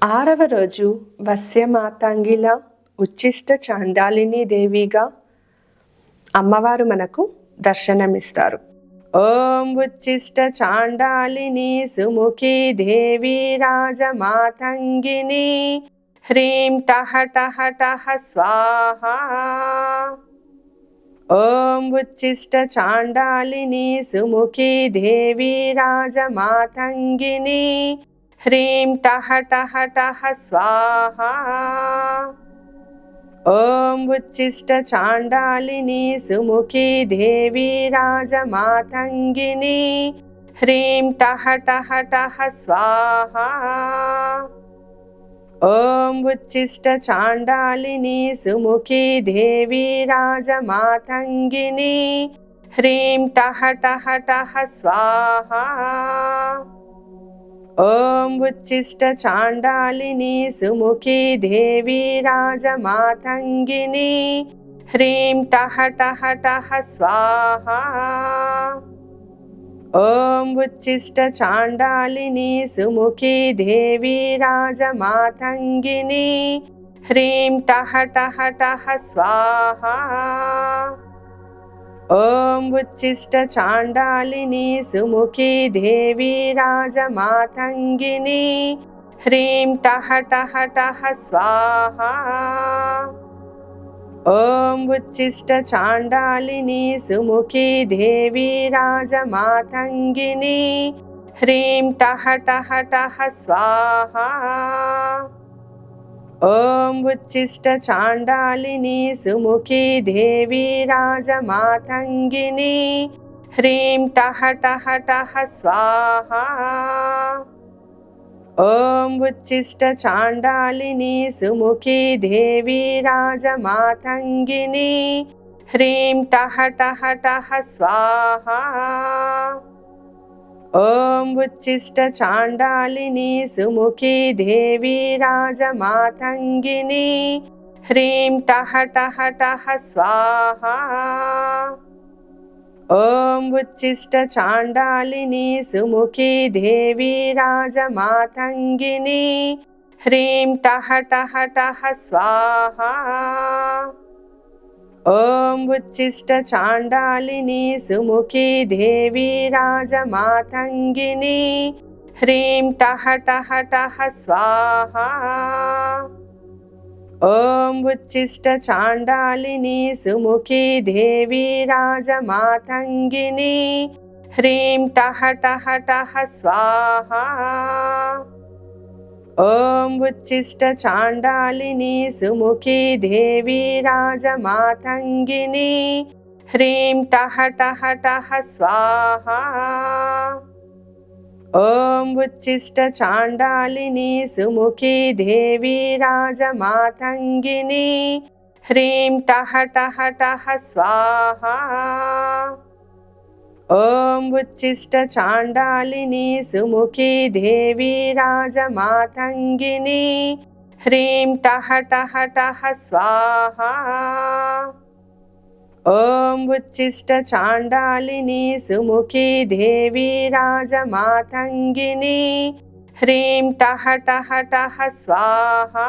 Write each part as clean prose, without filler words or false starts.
6వ రోజు వశ్యమాతంగిలా ఉచ్చిష్ట చాండాలిని దేవిగా అమ్మవారు మనకు దర్శనమిస్తారు. ఓం ఉచ్చిష్ట చాండాలిని సుముఖి దేవి రాజమాతంగిని హ్రీం టహ టహ టహ స్వాహా. ఓం ఉచ్చిష్ట చాండాలిని సుముఖి దేవి రాజమాతంగిని హ్రీం టహ టహ టహ స్వాహా. ఓం ఉచ్చిష్ట చాండాలిని సుముఖి దేవి రాజమాతంగిని హ్రీం టహ టహ టహ స్వాహా. ఓం ఉచ్చిష్ట చాండాలిని సుముఖి దేవి రాజమాతంగిని హ్రీం టహ టహ టహ స్వాహా. ఓం ఉచ్చిష్ట చాండాలిని సుముఖి దేవి రాజమాతంగిని హ్రీం టహ టహ టహ స్వాహా. ఓం ఉచ్చిష్ట చాండాలిని సుముఖి దేవి రాజమాతంగిని హ్రీం టహ టహ టహ స్వాహా. ఓం ఉచ్చిష్ట చాండాలిని సుముఖి దేవి రాజమాతంగిని హ్రీం టహ టహ టహ స్వాహా. ఓం ఉచ్చిష్ట చాండాలిని సుముఖి దేవి రాజమాతంగిని హ్రీం టహ టహ టహ స్వాహా. ఓం ఉచ్చిష్ట చాండాలిని సుముఖి దేవి రాజమాతంగిని హ్రీం టహ టహ టహ స్వాహా. ఓం ఉచ్చిష్ట చాండాలిని సుముఖి దేవి రాజమాతంగిని హ్రీం టహ టహ టహ స్వాహా. ఓం ఉచ్చిష్ట చాండాలిని సుముఖి దేవి రాజమాతంగిని హ్రీం టహ టహ టహ స్వాహా. ఓం ఉచ్చిష్ట చాండాలిని సుముఖి దేవి రాజమాతంగిని హ్రీం టహ టహ టహ స్వాహా. ఓం ఉచ్చిష్ట చాండాలిని సుముఖి దేవి రాజమాతంగిని హ్రీం టహ టహ టహ స్వాహా. ఓం ఉచ్చిష్ట చాండాలిని సుముఖి దేవి రాజమాతంగిని హ్రీం టహ టహ టహ స్వాహా. ఓం ఉచ్చిష్ట చాండాలిని సుముఖి దేవి రాజమాతంగిని హ్రీం టహ టహ టహ స్వాహా. ఓం ఉచ్చిష్ట చాండాలిని సుముఖి దేవి రాజమాతంగిని హ్రీం టహ టహ టహ స్వాహా. ఓం ఉచ్చిష్ట చాండాలిని సుముఖి దేవి రాజమాతంగిని హ్రీం టహ టహ టహ స్వాహా. ఓం ఉచ్చిష్ట చాండాలిని సుముఖి దేవి రాజమాతంగిని హ్రీం టహ టహ టహ స్వాహా.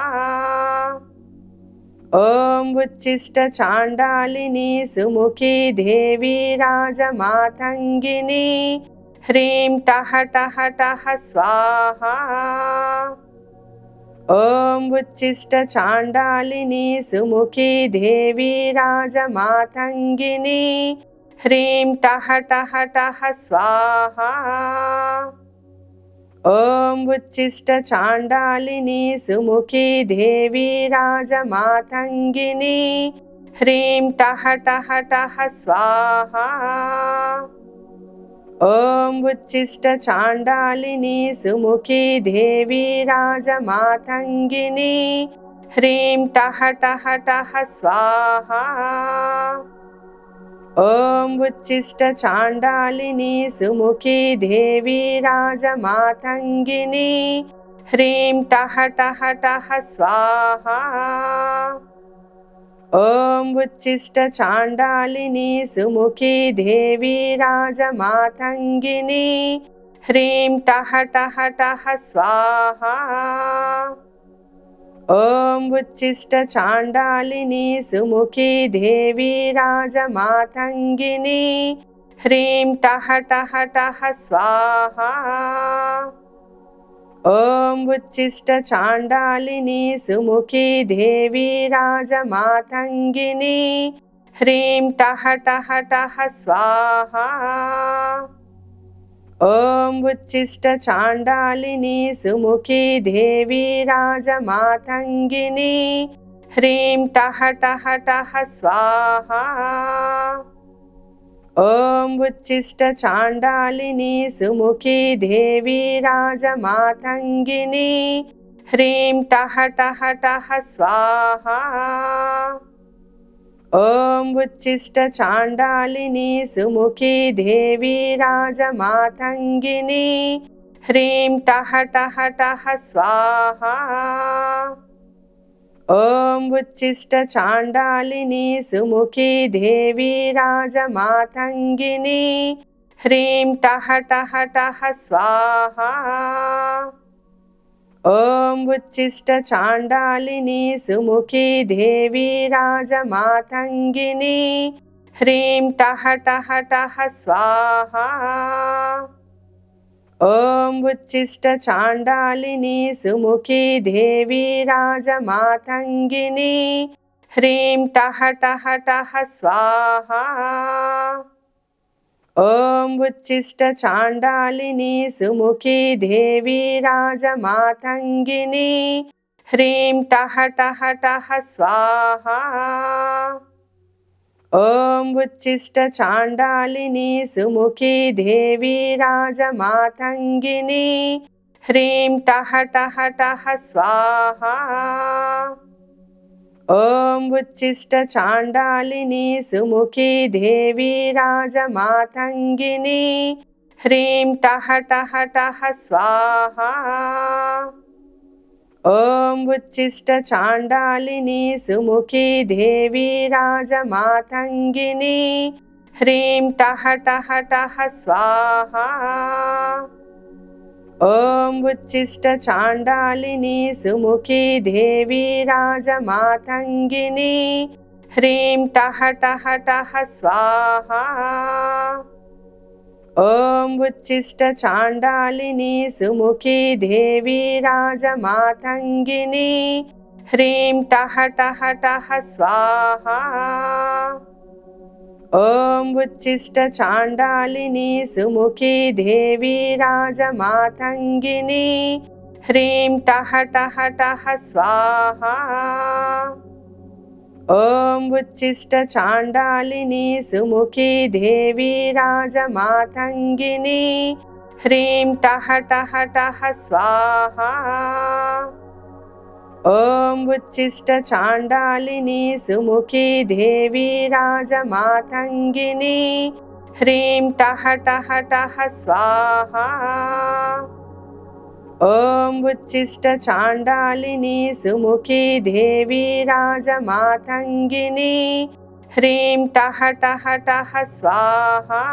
ఓం ఉచ్చిష్ట చాండాలిని సుముఖి దేవి రాజమాతంగిని హ్రీం టహ టహ టహ స్వాహా. ఓం ఉచ్చిష్ట చాండాలిని సుముఖి దేవి రాజమాతంగిని హ్రీం టహ టహ టహ స్వాహా. ఓం ఉచ్చిష్ట చాండాలిని సుముఖి దేవి రాజమాతంగిని హ్రీం టహ టహ టహ స్వాహా. ఓం ఉచ్చిష్ట చాండాలిని సుముఖి దేవి రాజమాతంగిని హ్రీం టహ టహ టహ స్వాహా. ఓం ఉచ్చిష్ట చాండాలిని సుముఖి దేవి రాజమాతంగిని హ్రీం టహ టహ టహ స్వాహా. ఓం ఉచ్చిష్ట చాండాలిని సుముఖి దేవి రాజమాతంగిని ह्रीं टः टः टः स्वाहा। ॐ उच्छिष्टचाण्डालिनी सुमुखी देवी राजमातङ्गिनी ह्रीं टः टः टः स्वाहा। ॐ उच्छिष्टचाण्डालिनी सुमुखी देवी राजमातङ्गिनी ह्रीं टः टः टः स्वाहा। ॐ उच्छिष्टचाण्डालिनी सुमुखी देवी राजमातङ्गिनी ह्रीं टः टः टः स्वाहा। ॐ उच्छिष्टचाण्डालिनी सुमुखी देवी राजमातङ्गिनी ह्रीं टः टः टः स्वाहा। ॐ उच्छिष्टचाण्डालिनी सुमुखी देवी राजमातङ्गिनी ह्रीं टः टः टः स्वाहा। ॐ उच्छिष्टचाण्डालिनी सुमुखी देवी राजमातङ्गिनी ह्रीं टः टः टः स्वाहा। ॐ उच्छिष्टचाण्डालिनी सुमुखी देवी राजमातङ्गिनी ह्रीं टः टः टः स्वाहा। ॐ उच्छिष्टचाण्डालिनी सुमुखी देवी राजमातङ्गिनी ह्रीं टः टः टः स्वाहा। ॐ उच्छिष्टचाण्डालिनी सुमुखी देवी राजमातङ्गिनी ह्रीं टः टः टः स्वाहा। ॐ उच्छिष्टचाण्डालिनी सुमुखी देवी राजमातङ्गिनी ह्रीं टः टः टः स्वाहा। ॐ उच्छिष्टचाण्डालिनी सुमुखी देवी राजमातङ्गिनी ह्रीं टः टः टः स्वाहा। ॐ उच्छिष्टचाण्डालिनी सुमुखी देवी राजमातङ्गिनी ह्रीं टः टः टः स्वाहा। ॐ उच्छिष्टचाण्डालिनी सुमुखी देवी राजमातङ्गिनी ह्रीं टः टः टः स्वाहा। ॐ उच्छिष्टचाण्डालिनी सुमुखी देवी राजमातङ्गिनी ह्रीं टः टः टः स्वाहा। ॐ उच्छिष्टचाण्डालिनी सुमुखी देवी राजमातङ्गिनी ह्रीं टः टः टः स्वाहा। ॐ उच्छिष्टचाण्डालिनी सुमुखी देवी राजमातङ्गिनी ह्रीं टः टः टः स्वाहा। ॐ उच्छिष्टचाण्डालिनी सुमुखी देवी राजमातङ्गिनी ह्रीं टः टः टः स्वाहा। ॐ उच्छिष्टचाण्डालिनी सुमुखी देवी राजमातङ्गिनी ह्रीं टः टः टः स्वाहा।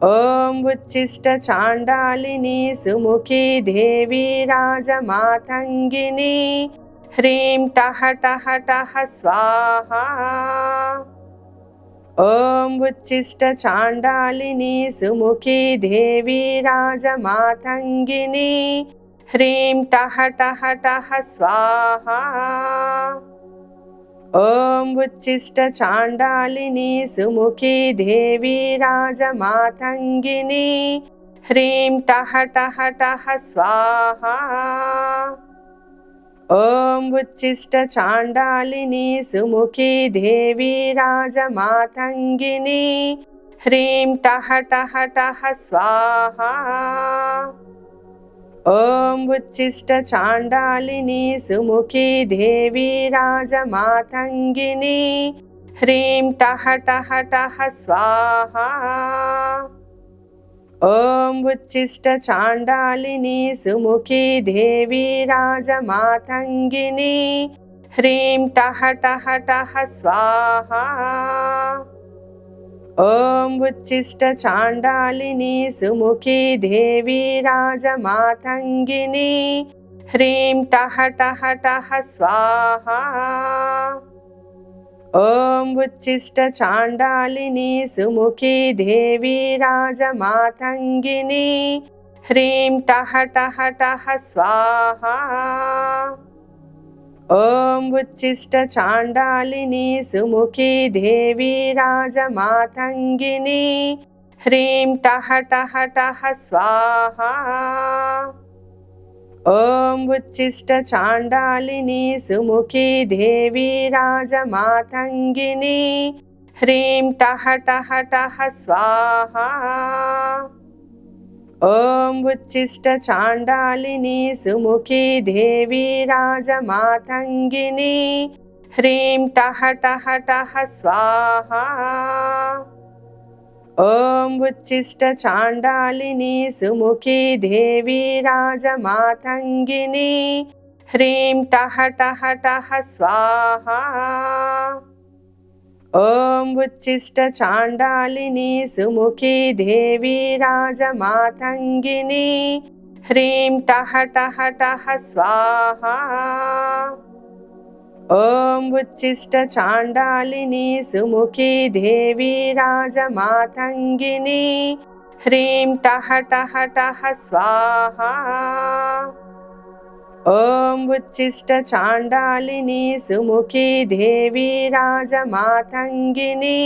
ॐ उच्छिष्टचाण्डालिनी सुमुखी देवी राजमातङ्गिनी ह्रीं टः टः टः स्वाहा। ॐ उच्छिष्टचाण्डालिनी सुमुखी देवी राजमातङ्गिनी ह्रीं टः टः टः स्वाहा। ॐ उच्छिष्टचाण्डालिनी सुमुखी देवी राजमातङ्गिनी ह्रीं टः टः टः स्वाहा। ॐ उच्छिष्टचाण्डालिनी सुमुखी देवी राजमातङ्गिनी ह्रीं टः टः टः स्वाहा। ॐ उच्छिष्टचाण्डालिनी सुमुखी देवी राजमातङ्गिनी ह्रीं टः टः टः स्वाहा। ॐ उच्छिष्टचाण्डालिनी सुमुखी देवी राजमातङ्गिनी ह्रीं टः टः टः स्वाहा। ॐ उच्छिष्टचाण्डालिनी सुमुखी देवी राजमातङ्गिनी ह्रीं टः टः टः स्वाहा। ॐ उच्छिष्टचाण्डालिनी सुमुखी देवी राजमातङ्गिनी ह्रीं टः टः टः स्वाहा। ॐ उच्छिष्टचाण्डालिनी सुमुखी देवी राजमातङ्गिनी ह्रीं टः टः टः स्वाहा। ॐ उच्छिष्टचाण्डालिनी सुमुखी देवी राजमातङ्गिनी ह्रीं टः टः टः स्वाहा। ॐ उच्छिष्टचाण्डालिनी सुमुखी देवी राजमातङ्गिनी ह्रीं टः टः टः स्वाहा। ॐ उच्छिष्टचाण्डालिनी सुमुखी देवी राजमातङ्गिनी ह्रीं टः टः टः स्वाहा। ॐ उच्छिष्टचाण्डालिनी सुमुखी देवी राजमातङ्गिनी ह्रीं टः टः टः स्वाहा। ॐ उच्छिष्टचाण्डालिनी सुमुखी देवी राजमातङ्गिनी ह्रीं टः टः टः स्वाहा। ॐ उच्छिष्टचाण्डालिनी सुमुखी देवी राजमातङ्गिनी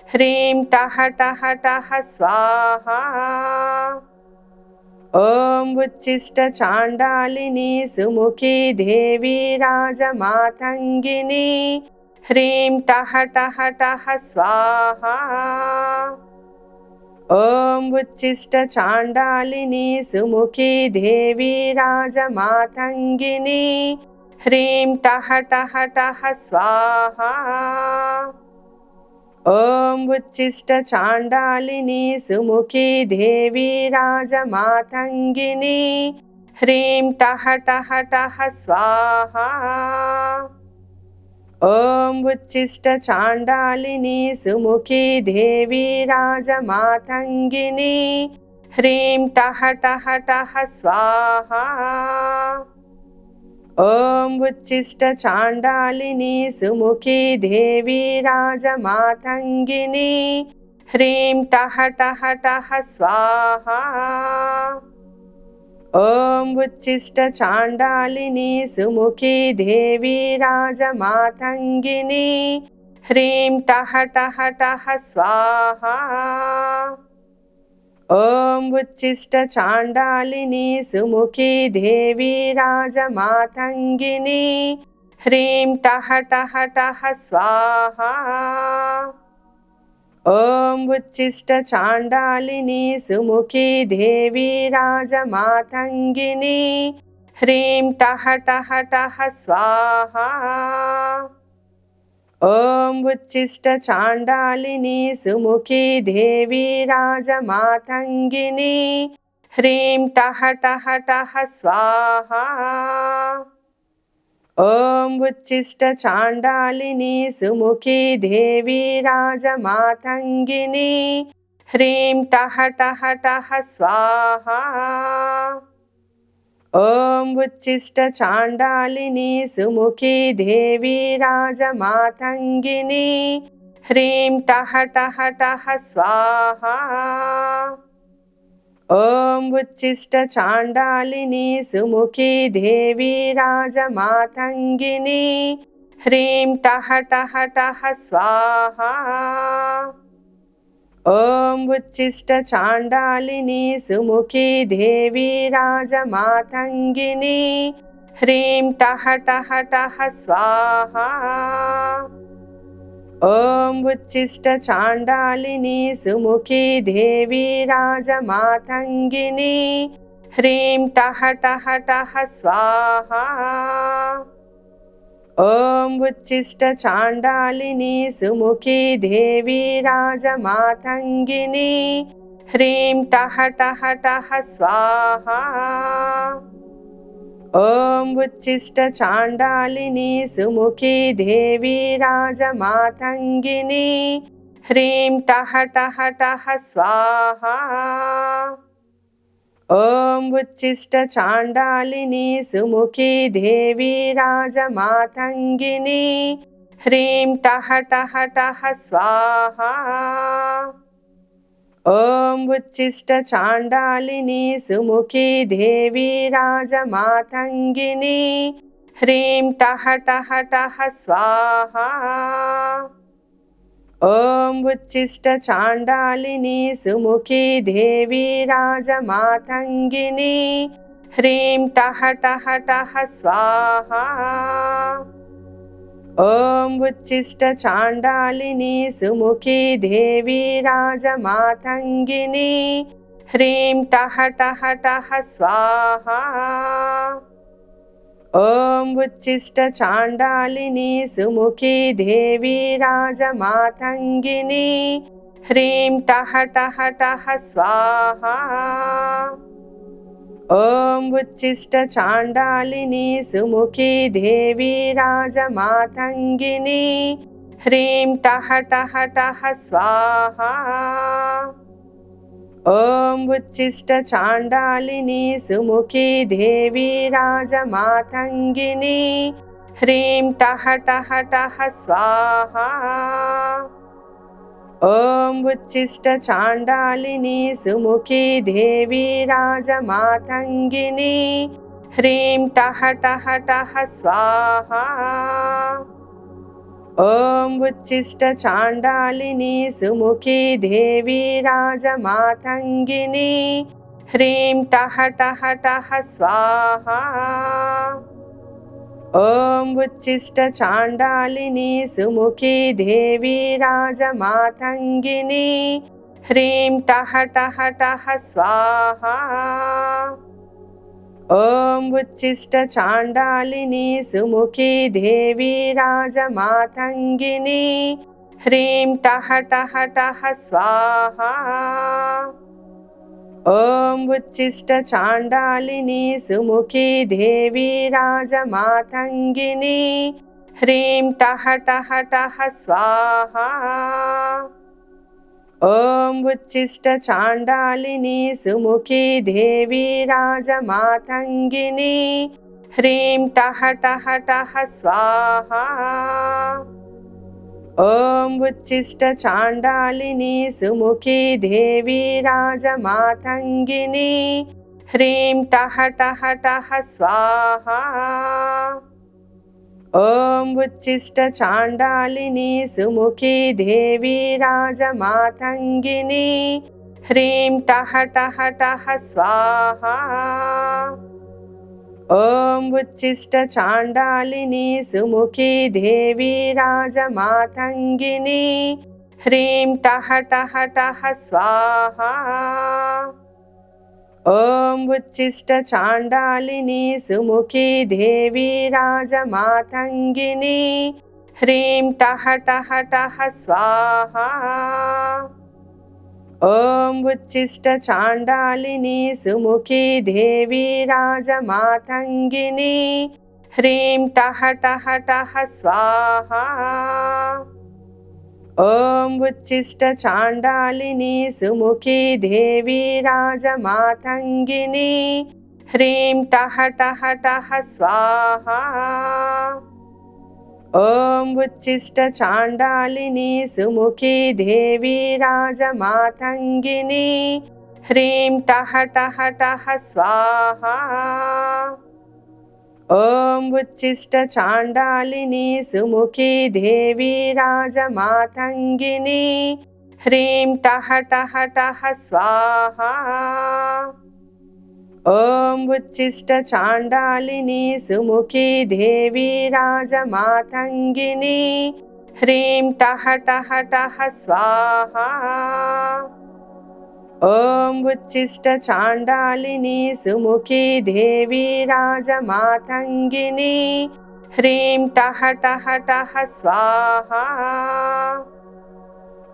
ह्रीं टः टः टः स्वाहा। ॐ उच्छिष्टचाण्डालिनी सुमुखी देवी राजमातङ्गिनी ह्रीं टः टः टः स्वाहा। ॐ उच्छिष्टचाण्डालिनी सुमुखी देवी राजमातङ्गिनी ह्रीं टः टः टः स्वाहा। ॐ उच्छिष्टचाण्डालिनी सुमुखी देवी राजमातङ्गिनी ह्रीं टः टः टः स्वाहा। ॐ उच्छिष्टचाण्डालिनी सुमुखी देवी राजमातङ्गिनी ह्रीं टः टः टः स्वाहा। ॐ उच्छिष्टचाण्डालिनी सुमुखी देवी राजमातङ्गिनी ह्रीं टः टः टः स्वाहा। ॐ उच्छिष्टचाण्डालिनी सुमुखी देवी राजमातङ्गिनी ह्रीं टः टः टः स्वाहा। ॐ उच्छिष्टचाण्डालिनी सुमुखी देवी राजमातङ्गिनी ह्रीं टः टः टः स्वाहा। ॐ उच्छिष्टचाण्डालिनी सुमुखी देवी राजमातङ्गिनी ह्रीं टः टः टः स्वाहा। ॐ उच्छिष्टचाण्डालिनी सुमुखी देवी राजमातङ्गिनी ह्रीं टः टः टः स्वाहा। ॐ उच्छिष्टचाण्डालिनी सुमुखी देवी राजमातङ्गिनी ह्रीं टः टः टः स्वाहा। ॐ उच्छिष्टचाण्डालिनी सुमुखी देवी राजमातङ्गिनी ह्रीं टः टः टः स्वाहा। ॐ उच्छिष्टचाण्डालिनी सुमुखी देवी राजमातङ्गिनी ह्रीं टः टः टः स्वाहा। ॐ उच्छिष्टचाण्डालिनी सुमुखी देवी राजमातङ्गिनी ह्रीं टः टः टः स्वाहा। ॐ उच्छिष्टचाण्डालिनी सुमुखी देवी राजमातङ्गिनी ह्रीं टः टः टः स्वाहा। ॐ उच्छिष्टचाण्डालिनी सुमुखी देवी राजमातङ्गिनी ह्रीं टः टः टः स्वाहा। ॐ उच्छिष्टचाण्डालिनी सुमुखी देवी राजमातङ्गिनी ह्रीं टः टः टः स्वाहा। ॐ उच्छिष्टचाण्डालिनी सुमुखी देवी राजमातङ्गिनी ह्रीं टः टः टः स्वाहा। ॐ उच्छिष्टचाण्डालिनी सुमुखी देवी राजमातङ्गिनी ह्रीं टः टः टः स्वाहा। ॐ उच्छिष्टचाण्डालिनी सुमुखी देवी राजमातङ्गिनी ह्रीं टः टः टः स्वाहा। ॐ उच्छिष्टचाण्डालिनी सुमुखी देवी राजमातङ्गिनी ह्रीं टः टः टः स्वाहा। ॐ उच्छिष्टचाण्डालिनी सुमुखी देवी राजमातङ्गिनी ह्रीं टः टः टः स्वाहा। ॐ उच्छिष्टचाण्डालिनी सुमुखी देवी राजमातङ्गिनी ह्रीं टः टः टः स्वाहा। ॐ उच्छिष्टचाण्डालिनी सुमुखी देवी राजमातङ्गिनी ह्रीं टः टः टः स्वाहा। ॐ उच्छिष्टचाण्डालिनी सुमुखी देवी राजमातङ्गिनी ह्रीं टः टः टः स्वाहा। ॐ उच्छिष्टचाण्डालिनी सुमुखी देवी राजमातङ्गिनी ह्रीं टः टः टः स्वाहा। ॐ उच्छिष्टचाण्डालिनी सुमुखी देवी राजमातङ्गिनी ह्रीं टः टः टः स्वाहा। ॐ उच्छिष्टचाण्डालिनी सुमुखी देवी राजमातङ्गिनी ह्रीं टः टः टः स्वाहा। ॐ उच्छिष्टचाण्डालिनी सुमुखी देवी राजमातङ्गिनी ह्रीं टः टः टः स्वाहा। ॐ उच्छिष्टचाण्डालिनी सुमुखी देवी राजमातङ्गिनी ह्रीं टः टः टः स्वाहा। ॐ उच्छिष्टचाण्डालिनी सुमुखी देवी राजमातङ्गिनी ह्रीं टः टः टः स्वाहा। ॐ उच्छिष्टचाण्डालिनी सुमुखी देवी राजमातङ्गिनी ह्रीं टः टः टः स्वाहा। ॐ उच्छिष्टचाण्डालिनी सुमुखी देवी राजमातङ्गिनी ह्रीं टः टः टः स्वाहा। ॐ उच्छिष्टचाण्डालिनी सुमुखी देवी राजमातङ्गिनी ह्रीं टः टः टः स्वाहा। ॐ उच्छिष्टचाण्डालिनी सुमुखी देवी राजमातङ्गिनी ह्रीं टः टः टः स्वाहा। ॐ उच्छिष्टचाण्डालिनी सुमुखी देवी राजमातङ्गिनी ह्रीं टः टः टः स्वाहा। ॐ उच्छिष्टचाण्डालिनी सुमुखी देवी राजमातङ्गिनी ह्रीं टः टः टः स्वाहा। ॐ उच्छिष्टचाण्डालिनी सुमुखी देवी राजमातङ्गिनी ह्रीं टः टः टः स्वाहा। ॐ उच्छिष्टचाण्डालिनी सुमुखी देवी राजमातङ्गिनी ह्रीं टः टः टः स्वाहा। ॐ उच्छिष्टचाण्डालिनी सुमुखी देवी राजमातङ्गिनी ह्रीं टः टः टः स्वाहा।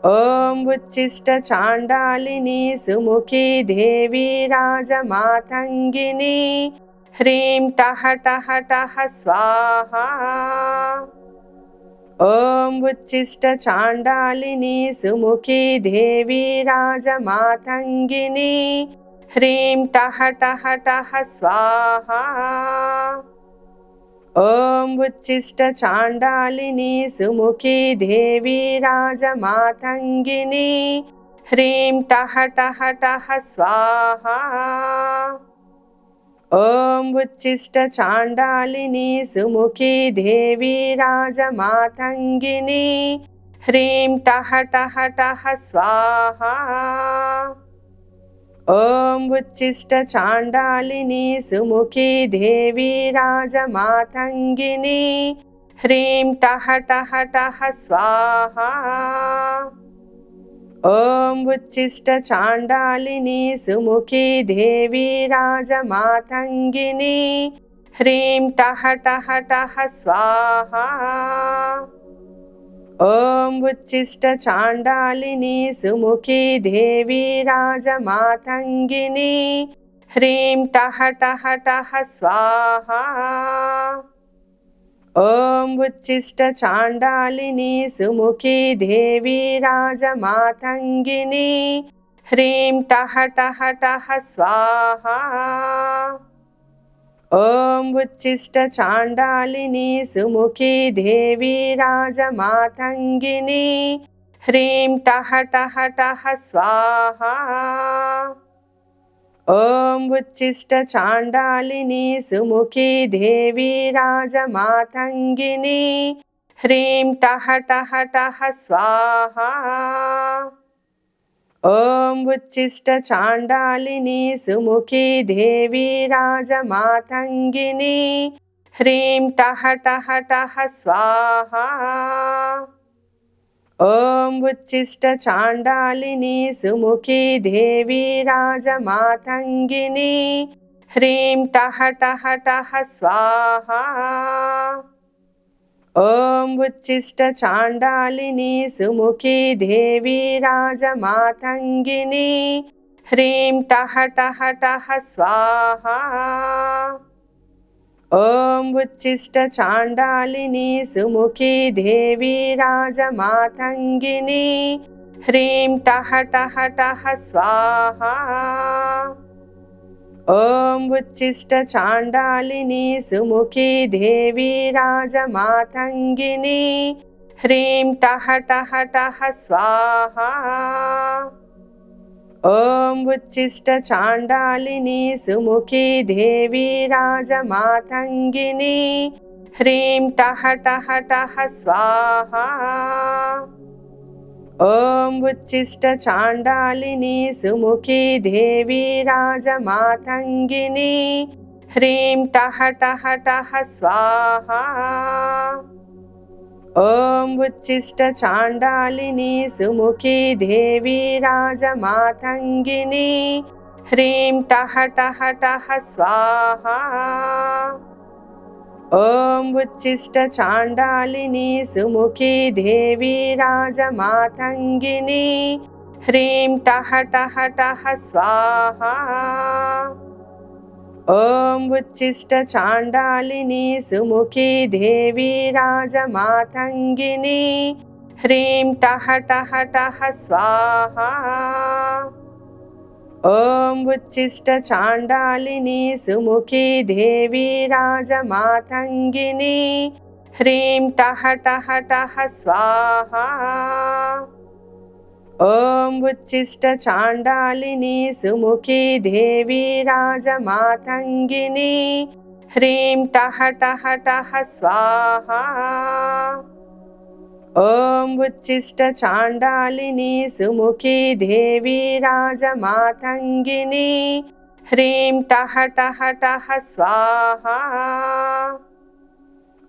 ॐ उच्छिष्टचाण्डालिनी सुमुखी देवी राजमातङ्गिनी ह्रीं टः टः टः स्वाहा। ॐ उच्छिष्टचाण्डालिनी सुमुखी देवी राजमातङ्गिनी ह्रीं टः टः टः स्वाहा। ॐ उच्छिष्टचाण्डालिनी सुमुखी देवी राजमातङ्गिनी ह्रीं टः टः टः स्वाहा। ॐ उच्छिष्टचाण्डालिनी सुमुखी देवी राजमातङ्गिनी ह्रीं टः टः टः स्वाहा। ॐ उच्छिष्टचाण्डालिनी सुमुखी देवी राजमातङ्गिनी ह्रीं टः टः टः स्वाहा। ॐ उच्छिष्टचाण्डालिनी सुमुखी देवी राजमातङ्गिनी ह्रीं टः टः टः स्वाहा। ॐ उच्छिष्टचाण्डालिनी सुमुखी देवी राजमातङ्गिनी ह्रीं टः टः टः स्वाहा। ॐ उच्छिष्टचाण्डालिनी सुमुखी देवी राजमातङ्गिनी ह्रीं टः टः टः स्वाहा। ॐ उच्छिष्टचाण्डालिनी सुमुखी देवी राजमातङ्गिनी ह्रीं टः टः टः स्वाहा। ॐ उच्छिष्टचाण्डालिनी सुमुखी देवी राजमातङ्गिनी ह्रीं टः टः टः स्वाहा। ॐ उच्छिष्टचाण्डालिनी सुमुखी देवी राजमातङ्गिनी ह्रीं टः टः टः स्वाहा। ॐ उच्छिष्टचाण्डालिनी सुमुखी देवी राजमातङ्गिनी ह्रीं टः टः टः स्वाहा। ॐ उच्छिष्टचाण्डालिनी सुमुखी देवी राजमातङ्गिनी ह्रीं टः टः टः स्वाहा। ॐ उच्छिष्टचाण्डालिनी सुमुखी देवी राजमातङ्गिनी ह्रीं टः टः टः स्वाहा। ॐ उच्छिष्टचाण्डालिनी सुमुखी देवी राजमातङ्गिनी ह्रीं टः टः टः स्वाहा। ॐ उच्छिष्टचाण्डालिनी सुमुखी देवी राजमातङ्गिनी ह्रीं टः टः टः स्वाहा। ॐ उच्छिष्टचाण्डालिनी सुमुखी देवी राजमातङ्गिनी ह्रीं टः टः टः स्वाहा। ॐ उच्छिष्टचाण्डालिनी सुमुखी देवी राजमातङ्गिनी ह्रीं टः टः टः स्वाहा। ॐ उच्छिष्टचाण्डालिनी सुमुखी देवी राजमातङ्गिनी ह्रीं टः टः टः स्वाहा। ॐ उच्छिष्टचाण्डालिनी सुमुखी देवी राजमातङ्गिनी ह्रीं टः टः टः स्वाहा। ॐ उच्छिष्टचाण्डालिनी सुमुखी देवी राजमातङ्गिनी ह्रीं टः टः टः स्वाहा। ॐ उच्छिष्टचाण्डालिनी सुमुखी देवी राजमातङ्गिनी ह्रीं टः टः टः स्वाहा। ॐ उच्छिष्टचाण्डालिनी सुमुखी देवी राजमातङ्गिनी ह्रीं टः टः टः स्वाहा।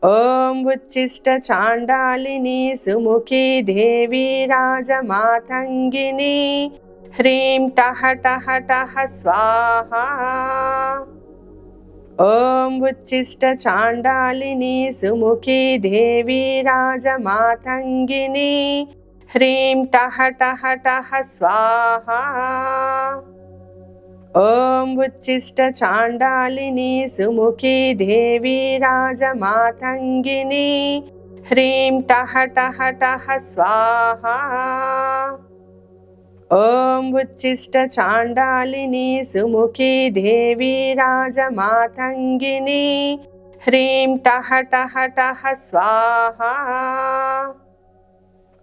ॐ उच्छिष्टचाण्डालिनी सुमुखी देवी राजमातङ्गिनी ह्रीं टः टः टः स्वाहा। ॐ उच्छिष्टचाण्डालिनी सुमुखी देवी राजमातङ्गिनी ह्रीं टः टः टः स्वाहा। ॐ उच्छिष्टचाण्डालिनी सुमुखी देवी राजमातङ्गिनी ह्रीं टः टः टः स्वाहा। ॐ उच्छिष्टचाण्डालिनी सुमुखी देवी राजमातङ्गिनी ह्रीं टः टः टः स्वाहा।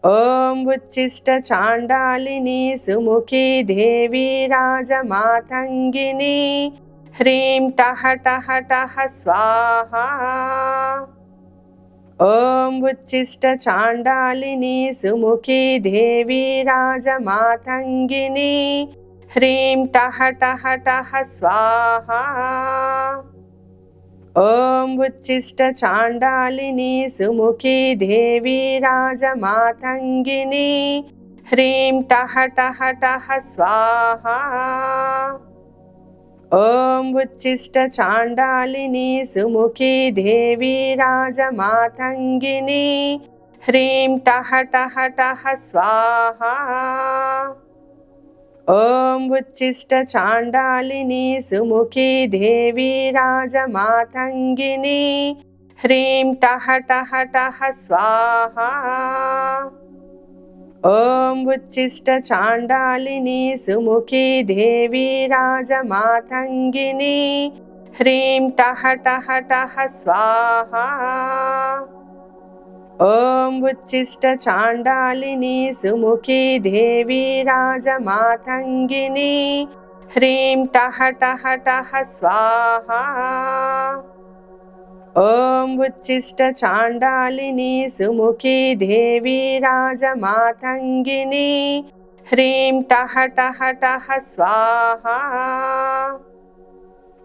ॐ उच्छिष्टचाण्डालिनी सुमुखी देवी राजमातङ्गिनी ह्रीं टः टः टः स्वाहा। ॐ उच्छिष्टचाण्डालिनी सुमुखी देवी राजमातङ्गिनी ह्रीं टः टः टः स्वाहा। ॐ उच्छिष्टचाण्डालिनी सुमुखी देवी राजमातङ्गिनी ह्रीं टः टः टः स्वाहा। ॐ उच्छिष्टचाण्डालिनी सुमुखी देवी राजमातङ्गिनी ह्रीं टः टः टः स्वाहा। ॐ उच्छिष्टचाण्डालिनी सुमुखी देवी राजमातङ्गिनी ह्रीं टः टः टः स्वाहा। ॐ उच्छिष्टचाण्डालिनी सुमुखी देवी राजमातङ्गिनी ह्रीं टः टः टः स्वाहा। ॐ उच्छिष्टचाण्डालिनी सुमुखी देवी राजमातङ्गिनी ह्रीं टः टः टः स्वाहा। ॐ उच्छिष्टचाण्डालिनी सुमुखी देवी राजमातङ्गिनी ह्रीं टः टः टः स्वाहा।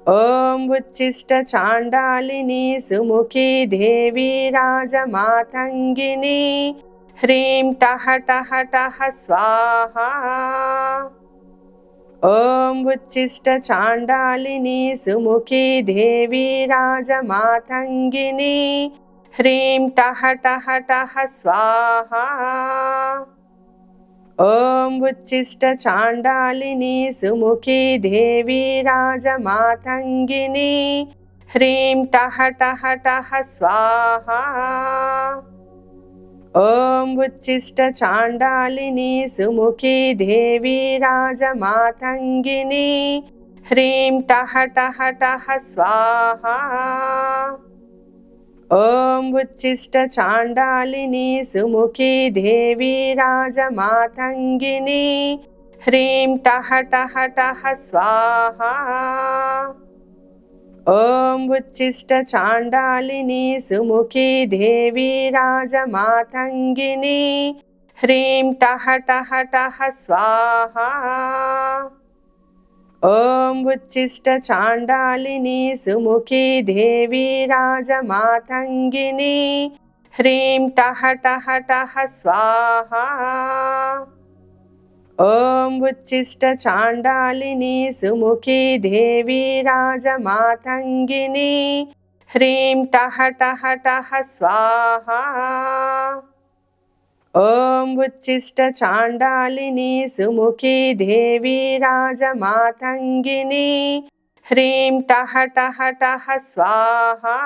ॐ उच्छिष्टचाण्डालिनी सुमुखी देवी राजमातङ्गिनी ह्रीं टः टः टः स्वाहा। ॐ उच्छिष्टचाण्डालिनी सुमुखी देवी राजमातङ्गिनी ह्रीं टः टः टः स्वाहा। ॐ उच्छिष्टचाण्डालिनी सुमुखी देवी राजमातङ्गिनी ह्रीं टः टः टः स्वाहा। ॐ उच्छिष्टचाण्डालिनी सुमुखी देवी राजमातङ्गिनी ह्रीं टः टः टः स्वाहा। ॐ उच्छिष्टचाण्डालिनी सुमुखी देवी राजमातङ्गिनी ह्रीं टः टः टः स्वाहा। ॐ उच्छिष्टचाण्डालिनी सुमुखी देवी राजमातङ्गिनी ह्रीं टः टः टः स्वाहा। ॐ उच्छिष्टचाण्डालिनी सुमुखी देवी राजमातङ्गिनी ह्रीं टः टः टः स्वाहा। ॐ उच्छिष्टचाण्डालिनी सुमुखी देवी राजमातङ्गिनी, ह्रीं टः टः टः स्वाहा। ॐ उच्छिष्टचाण्डालिनी सुमुखी देवी राजमातङ्गिनी, ह्रीं टः टः टः स्वाहा।